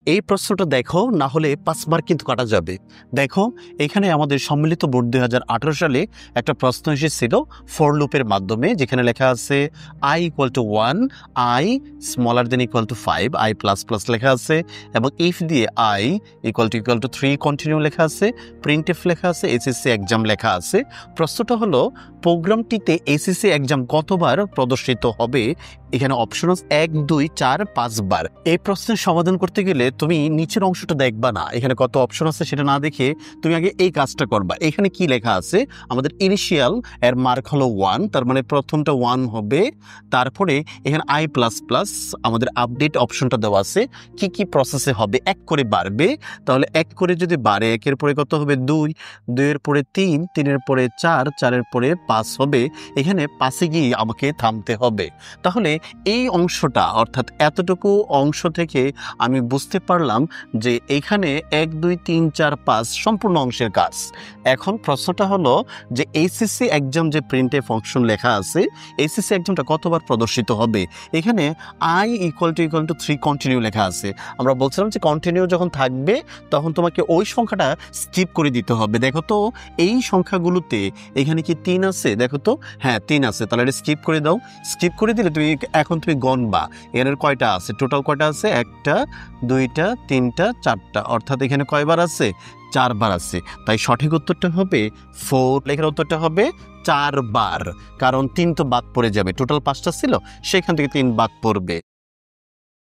এই প্রশ্নটা দেখো, না হলে 5 মার্ক কিন্তু কাটা যাবে। দেখো এখানে আমাদের সম্মিলিত বোর্ড 2018 সালে একটা প্রশ্ন এসেছিল ফর লুপের মাধ্যমে, যেখানে লেখা আছে i = 1, i > 5, i++ লেখা আছে, এবং ইফ দিয়ে i = 3 কন্টিনিউ লেখা আছে, প্রিন্টএফ লেখা আছে, এসএসসি এক্সাম লেখা আছে। প্রশ্নটা হলো প্রোগ্রামটিতে এসএসসি এক্সাম কতবার প্রদর্শিত হবে? এখানে অপশন আছে 1, 2, 4, 5 বার। এই প্রশ্নের সমাধান করতে গেলে তুমি নিচের অংশটা দেখবা না, এখানে কত অপশন আছে সেটা না দেখে তুমি আগে এই কাজটা করবা। এখানে কি লেখা আছে? আমাদের ইনিশিয়াল এর মার্ক হলো 1, তার মানে প্রথমটা 1 হবে। তারপরে এখানে i++ আমাদের আপডেট অপশনটা দেওয়া আছে, কি কি প্রসেসে হবে, 1 করে বাড়বে। তাহলে 1 করে যদি বাড়ে, 1-এর পরে কত হবে? 2, 2-এর পরে 3, 3-এর পরে 4, 4-এর পরে 5 হবে। এখানে 5-এ গিয়ে আমাকে থামতে হবে। তাহলে এই অংশটা, অর্থাৎ এতটুকু অংশ থেকে আমি বুঝতে পারলাম যে এখানে 1, 2, 3, 4, 5 সম্পূর্ণ অংশের কাজ। এখন প্রশ্নটা হলো যে এইচএসসি এক্সাম যে প্রিন্টে ফাংশন লেখা আছে, এইচএসসি এক্সামটা কতবার প্রদর্শিত হবে? এখানে i = 3 কন্টিনিউ লেখা আছে। আমরা বলছিলাম যে কন্টিনিউ যখন থাকবে তখন তোমাকে ওই সংখ্যাটা স্কিপ করে দিতে হবে। দেখো তো এই সংখ্যাগুলোতে এখানে কি 3 আছে? দেখো তো, হ্যাঁ 3 আছে, তাহলে এটা স্কিপ করে দাও। স্কিপ করে দিলে এখন তুমি গণবা এর কয়টা আছে, টোটাল কয়টা আছে? 1টা, 2টা, 3টা, 4টা, অর্থাৎ এখানে কয়বার আছে? 4 বার আছে। তাই সঠিক উত্তরটা হবে 4। লেখার উত্তরটা হবে 4 বার, কারণ 3 তো বাদ পড়ে যাবে। টোটাল 5টা ছিল, সেখান থেকে 3 বাদ পড়বে।